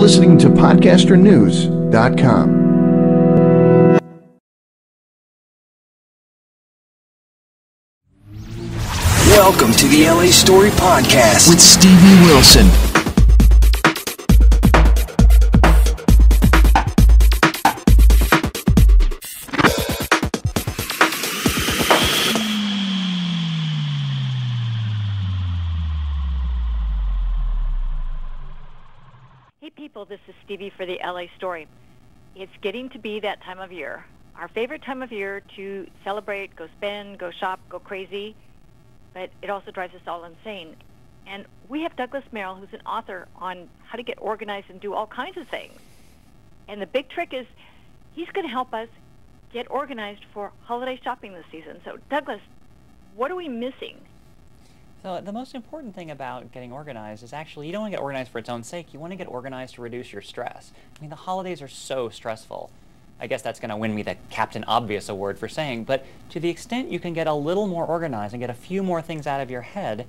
listening to podcasternews.com. Welcome to the LA Story Podcast with Stevie Wilson. Hey people, this is Stevie for the LA Story. It's getting to be that time of year. Our favorite time of year to celebrate, go spend, go shop, go crazy, but it also drives us all insane. And we have Douglas Merrill, who's an author on how to get organized and do all kinds of things. And the big trick is he's going to help us get organized for holiday shopping this season. So Douglas, what are we missing? So the most important thing about getting organized is actually you don't want to get organized for its own sake. You want to get organized to reduce your stress. I mean, the holidays are so stressful. I guess that's going to win me the Captain Obvious award for saying, but to the extent you can get a little more organized and get a few more things out of your head,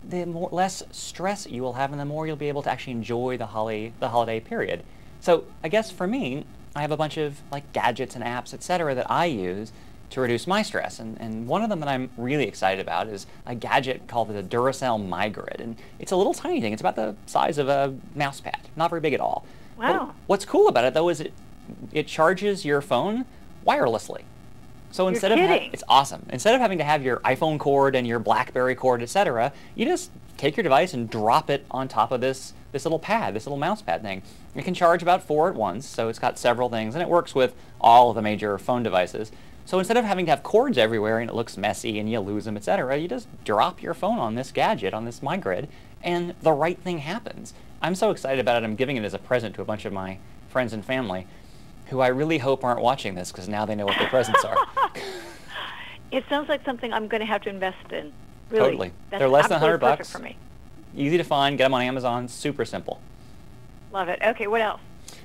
the less stress you will have and the more you'll be able to actually enjoy the holiday period. So I guess for me, I have a bunch of like gadgets and apps, etc. that I use to reduce my stress. And one of them that I'm really excited about is a gadget called the Duracell MyGrid. And it's a little tiny thing. It's about the size of a mouse pad. Not very big at all. Wow. But what's cool about it, though, is it charges your phone wirelessly. So instead it's awesome. Instead of having to have your iPhone cord and your BlackBerry cord, etc., you just take your device and drop it on top of this little pad, this little mouse pad thing. It can charge about 4 at once, so it's got several things, and it works with all of the major phone devices. So instead of having to have cords everywhere and it looks messy and you lose them, etc., you just drop your phone on this gadget, on this MyGrid, and the right thing happens. I'm so excited about it, I'm giving it as a present to a bunch of my friends and family, who I really hope aren't watching this because now they know what their presents are. It sounds like something I'm going to have to invest in. Really. Totally. That's They're less than $100 for me. Easy to find, get them on Amazon, super simple. Love it. Okay, what else?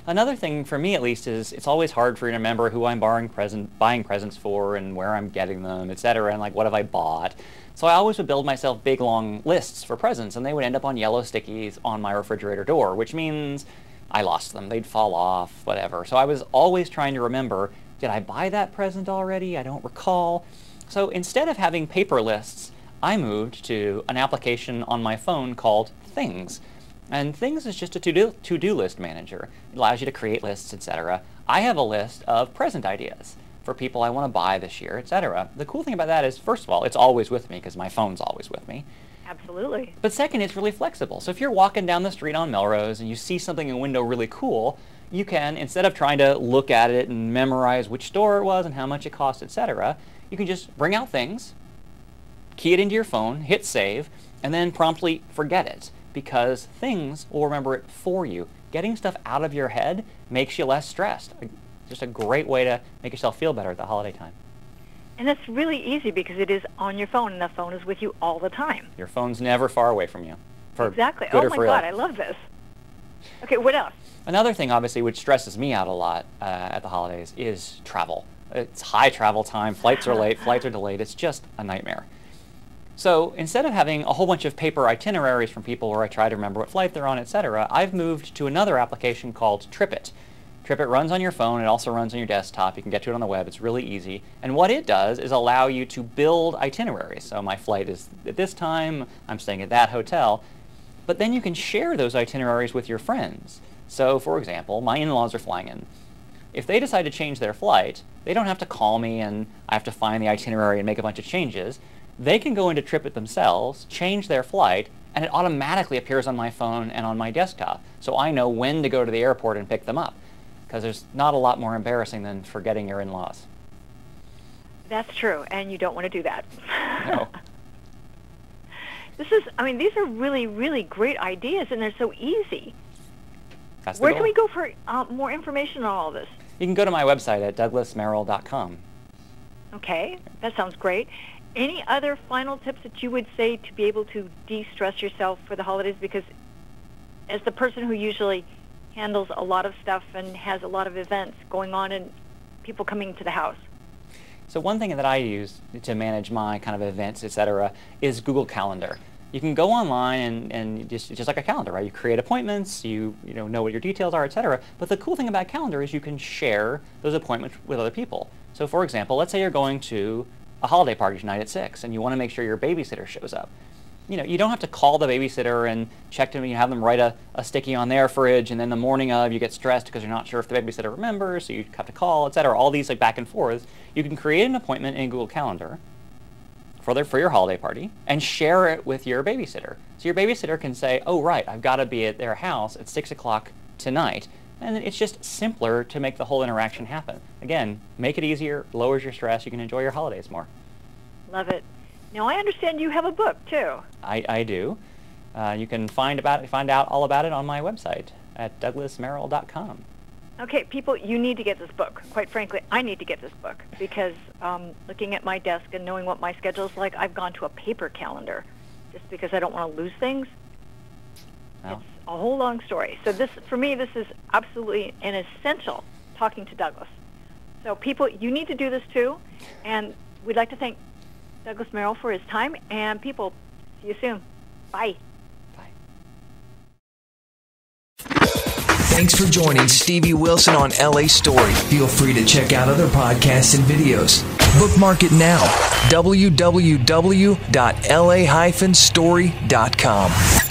Another thing for me at least is it's always hard for me to remember who I'm buying presents for and where I'm getting them, etc., and like what have I bought. So I always would build myself big long lists for presents, and they would end up on yellow stickies on my refrigerator door, which means I lost them. They'd fall off, whatever. So I was always trying to remember, did I buy that present already? I don't recall. So instead of having paper lists, I moved to an application on my phone called Things. And Things is just a to-do list manager. It allows you to create lists, etc. I have a list of present ideas for people I want to buy this year, etc. The cool thing about that is, first of all, it's always with me because my phone's always with me. Absolutely. But second, it's really flexible. So if you're walking down the street on Melrose and you see something in a window really cool, you can, instead of trying to look at it and memorize which store it was and how much it cost, etc., you can just bring out Things, key it into your phone, hit save, and then promptly forget it, because Things will remember it for you. Getting stuff out of your head makes you less stressed. Just a great way to make yourself feel better at the holiday time. And that's really easy because it is on your phone, and the phone is with you all the time. Your phone's never far away from you. Exactly. Good Oh or my for God, ill. I love this. Okay, what else? Another thing, obviously, which stresses me out a lot at the holidays is travel. It's high travel time. Flights are late. Flights are delayed. It's just a nightmare. So instead of having a whole bunch of paper itineraries from people where I try to remember what flight they're on, etc., I've moved to another application called TripIt. TripIt runs on your phone. It also runs on your desktop. You can get to it on the web. It's really easy. And what it does is allow you to build itineraries. So my flight is at this time. I'm staying at that hotel. But then you can share those itineraries with your friends. So, for example, my in-laws are flying in. If they decide to change their flight, they don't have to call me and I have to find the itinerary and make a bunch of changes. They can go into TripIt themselves, change their flight, and it automatically appears on my phone and on my desktop. So I know when to go to the airport and pick them up, because there's not a lot more embarrassing than forgetting your in-laws. That's true, and you don't want to do that. No. These are really, really great ideas, and they're so easy. That's the Where goal. can we go for more information on all this? You can go to my website at douglasmerrill.com. Okay, that sounds great. Any other final tips that you would say to be able to de-stress yourself for the holidays? Because as the person who usually handles a lot of stuff and has a lot of events going on and people coming to the house. So one thing that I use to manage my kind of events, etc., is Google Calendar. You can go online and it's just like a calendar, right? You create appointments, you know what your details are, etc. But the cool thing about calendar is you can share those appointments with other people. So for example, let's say you're going to a holiday party tonight at 6 and you want to make sure your babysitter shows up. You don't have to call the babysitter and check them, have them write a sticky on their fridge, and then the morning of you get stressed because you're not sure if the babysitter remembers, so you have to call, etc. All these like back and forth. You can create an appointment in Google Calendar for your holiday party and share it with your babysitter. So your babysitter can say, oh right, I've got to be at their house at 6 o'clock tonight. And it's just simpler to make the whole interaction happen. Again, make it easier, lowers your stress, you can enjoy your holidays more. Love it. Now, I understand you have a book, too. I do. You can find out all about it on my website at douglasmerrill.com. Okay, people, you need to get this book. Quite frankly, I need to get this book because looking at my desk and knowing what my schedule is like, I've gone to a paper calendar just because I don't want to lose things. Well, it's a whole long story. So for me, this is absolutely an essential talking to Douglas. So people, you need to do this, too. And we'd like to thank Douglas Merrill for his time, and people, see you soon. Bye. Bye. Thanks for joining Stevie Wilson on LA Story. Feel free to check out other podcasts and videos. Bookmark it now. www.la-story.com.